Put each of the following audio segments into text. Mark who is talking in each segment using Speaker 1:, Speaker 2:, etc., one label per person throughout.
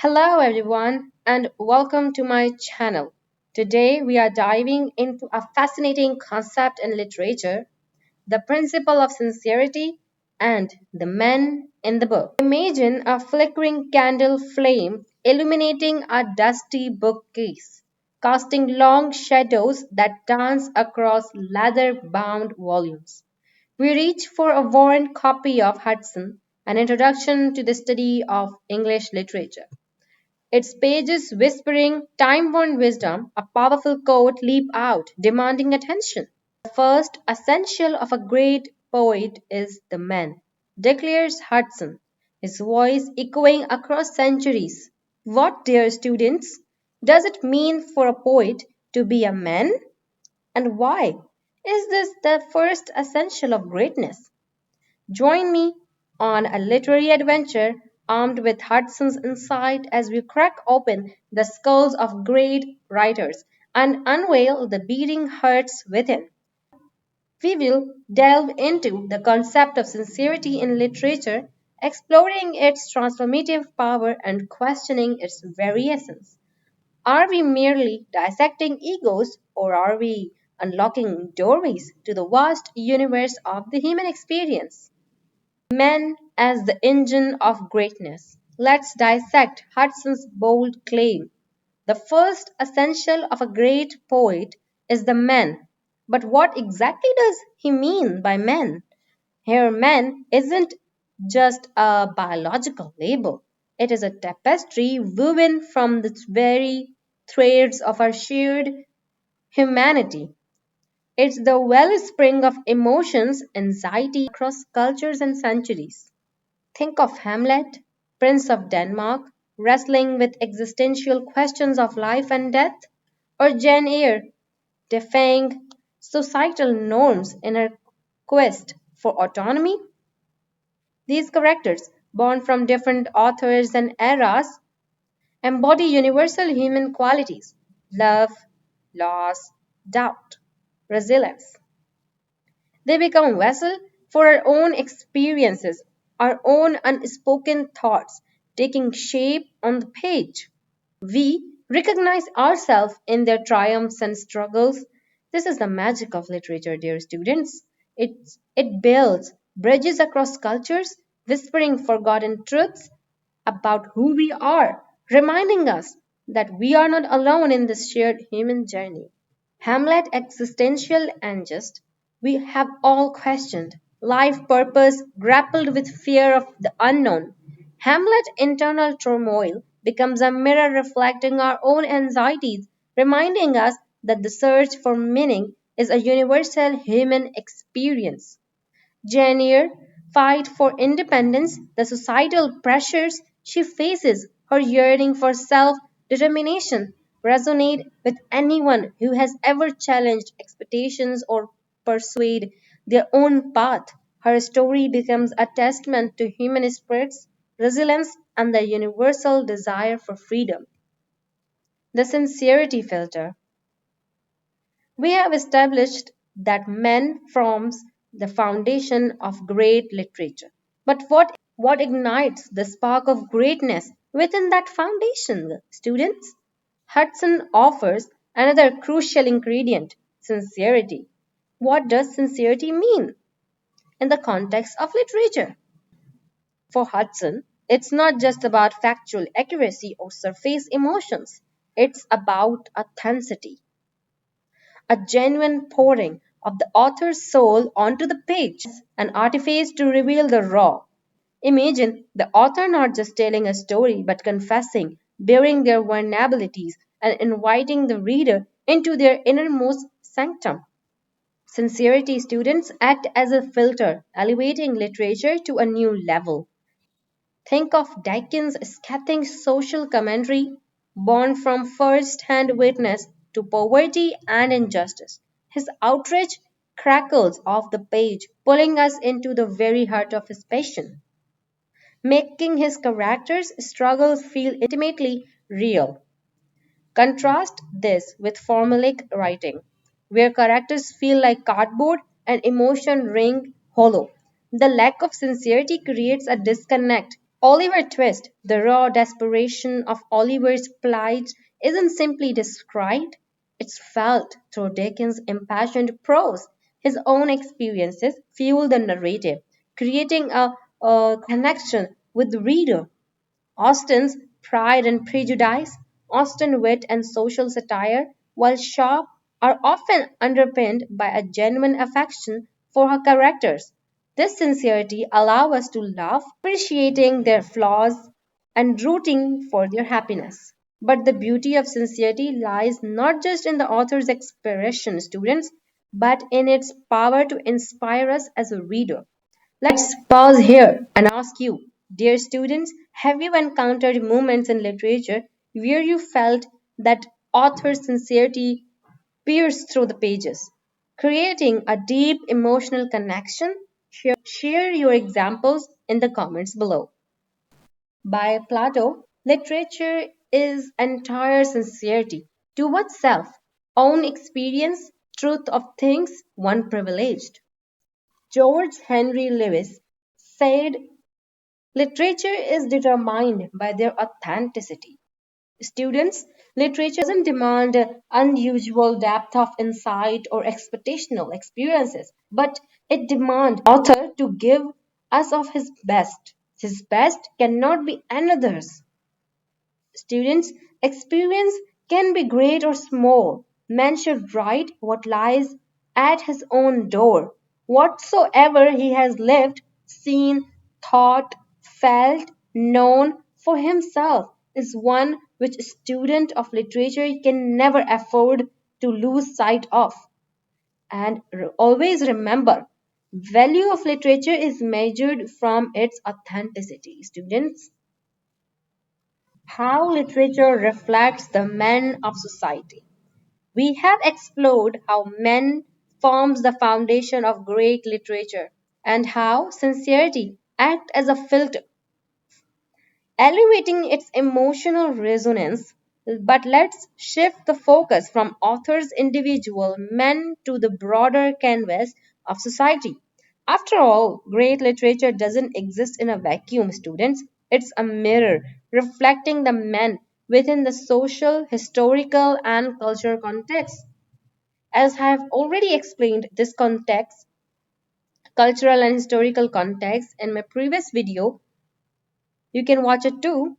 Speaker 1: Hello, everyone, and welcome to my channel. Today, we are diving into a fascinating concept in literature, the principle of sincerity and the men in the book. Imagine a flickering candle flame illuminating a dusty bookcase, casting long shadows that dance across leather bound volumes. We reach for a worn copy of Hudson, an introduction to the study of English literature. Its pages whispering time-worn wisdom, a powerful quote leap out, demanding attention. The first essential of a great poet is the man, declares Hudson, his voice echoing across centuries. What, dear students, does it mean for a poet to be a man? And why? Is this the first essential of greatness? Join me on a literary adventure armed with Hudson's insight as we crack open the skulls of great writers and unveil the beating hearts within. We will delve into the concept of sincerity in literature, exploring its transformative power and questioning its very essence. Are we merely dissecting egos, or are we unlocking doorways to the vast universe of the human experience? Men as the engine of greatness. Let's dissect Hudson's bold claim. The first essential of a great poet is the man. But what exactly does he mean by men? Here, man isn't just a biological label, it is a tapestry woven from the very threads of our shared humanity. It's the wellspring of emotions, anxiety across cultures and centuries. Think of Hamlet, Prince of Denmark, wrestling with existential questions of life and death, or Jane Eyre, defying societal norms in her quest for autonomy. These characters, born from different authors and eras, embody universal human qualities: love, loss, doubt, resilience. They become vessel for our own experiences, our own unspoken thoughts, taking shape on the page. We recognize ourselves in their triumphs and struggles. This is the magic of literature, dear students. It builds bridges across cultures, whispering forgotten truths about who we are, reminding us that we are not alone in this shared human journey. Hamlet existential angst, we have all questioned. Life purpose grappled with fear of the unknown. Hamlet's internal turmoil becomes a mirror reflecting our own anxieties, reminding us that the search for meaning is a universal human experience. Janier fight for independence, the societal pressures she faces, her yearning for self-determination resonate with anyone who has ever challenged expectations or pursued their own path. Her story becomes a testament to human spirit's resilience and the universal desire for freedom. The sincerity filter. We have established that man forms the foundation of great literature. But what ignites the spark of greatness within that foundation, students? Hudson offers another crucial ingredient: sincerity. What does sincerity mean in the context of literature? For Hudson, it's not just about factual accuracy or surface emotions, it's about authenticity, a genuine pouring of the author's soul onto the page, an artifice to reveal the raw. Imagine the author not just telling a story but confessing, bearing their vulnerabilities, and inviting the reader into their innermost sanctum. Sincerity students act as a filter, elevating literature to a new level. Think of Dickens' scathing social commentary, born from first hand witness to poverty and injustice. His outrage crackles off the page, pulling us into the very heart of his passion, making his characters' struggles feel intimately real. Contrast this with formulaic writing, where characters feel like cardboard and emotion ring hollow. The lack of sincerity creates a disconnect. Oliver Twist, the raw desperation of Oliver's plight isn't simply described, it's felt through Dickens' impassioned prose. His own experiences fuel the narrative, creating a connection with the reader. Austen's Pride and Prejudice, Austen wit and social satire, while sharp, are often underpinned by a genuine affection for her characters. This sincerity allows us to love, appreciating their flaws and rooting for their happiness. But the beauty of sincerity lies not just in the author's expression, students, but in its power to inspire us as a reader. Let's pause here and ask you, dear students, have you encountered moments in literature where you felt that author's sincerity pierced through the pages, creating a deep emotional connection? Share your examples in the comments below. By Plato, literature is entire sincerity towards self, own experience, truth of things one privileged. George Henry Lewis said literature is determined by their authenticity. Students, literature doesn't demand unusual depth of insight or expectational experiences, but it demands author to give us of his best. His best cannot be another's. Students' experience can be great or small. Man should write what lies at his own door. Whatsoever he has lived, seen, thought, felt, known for himself is one which a student of literature can never afford to lose sight of. And always remember, value of literature is measured from its authenticity. Students, how literature reflects the men of society. We have explored how men forms the foundation of great literature and how sincerity acts as a filter elevating its emotional resonance. But let's shift the focus from authors' individual men to the broader canvas of society. After all, great literature doesn't exist in a vacuum, students. It's a mirror reflecting the men within the social, historical, and cultural context. As I have already explained this context, cultural and historical context in my previous video, you can watch it too.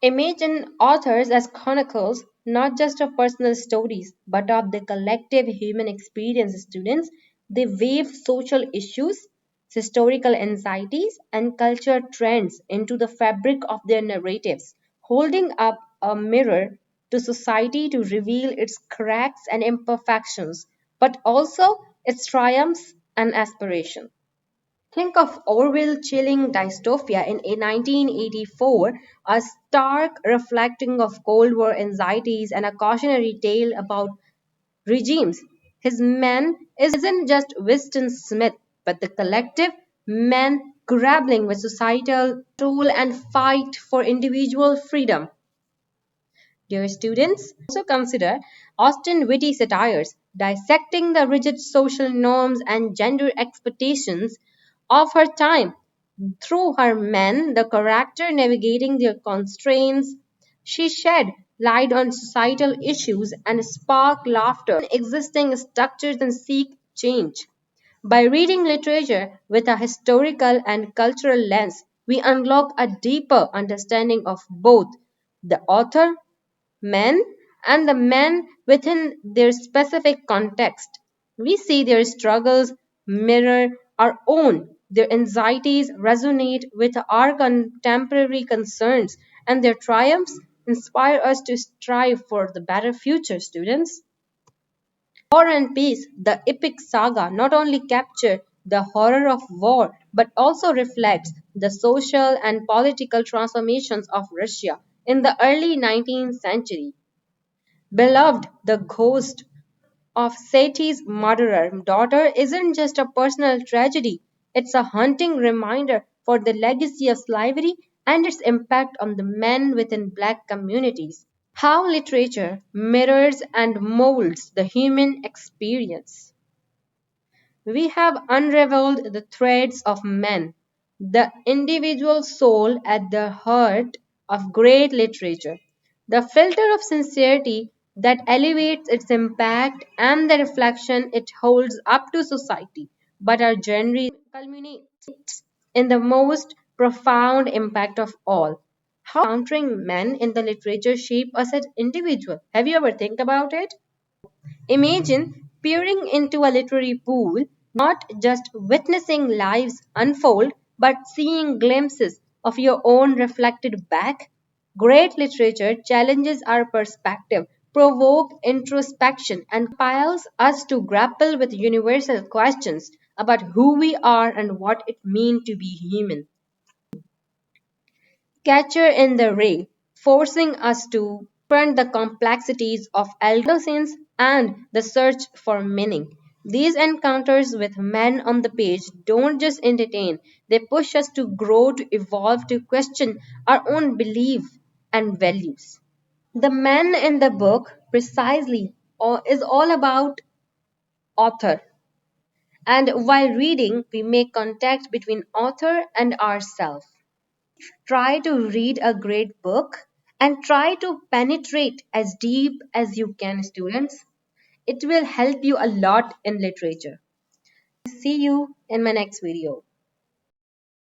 Speaker 1: Imagine authors as chronicles not just of personal stories but of the collective human experience. Students, they weave social issues, historical anxieties, and culture trends into the fabric of their narratives, holding up a mirror to society to reveal its cracks and imperfections, but also its triumphs and aspirations. Think of Orwell's chilling dystopia in 1984, a stark reflecting of Cold War anxieties and a cautionary tale about regimes. His man isn't just Winston Smith, but the collective men grappling with societal control and fight for individual freedom. Dear students, also consider Austen witty satires dissecting the rigid social norms and gender expectations of her time. Through her men, the character navigating their constraints, she shed light on societal issues and sparked laughter in existing structures and seek change. By reading literature with a historical and cultural lens, we unlock a deeper understanding of both the author men and the men within their specific context. We see their struggles mirror our own, their anxieties resonate with our contemporary concerns, and their triumphs inspire us to strive for the better future, students. War and Peace, the epic saga, not only captures the horror of war but also reflects the social and political transformations of Russia in the early 19th century. Beloved, the ghost of Sati's murderer daughter isn't just a personal tragedy, it's a haunting reminder for the legacy of slavery and its impact on the men within black communities. How literature mirrors and molds the human experience. We have unraveled the threads of men, the individual soul at the heart of great literature, the filter of sincerity that elevates its impact and the reflection it holds up to society, but our genre culminates in the most profound impact of all. How encountering men in the literature shape us as individuals. Have you ever think about it? Imagine peering into a literary pool, not just witnessing lives unfold, but seeing glimpses of your own reflected back. Great literature challenges our perspective, provokes introspection, and compels us to grapple with universal questions about who we are and what it means to be human. Catcher in the Rye, forcing us to confront the complexities of adolescence and the search for meaning. These encounters with men on the page don't just entertain, they push us to grow, to evolve, to question our own beliefs and values. The man in the book precisely is all about author. And while reading, we make contact between author and ourselves. Try to read a great book and try to penetrate as deep as you can, students. It will help you a lot in literature. See you in my next video.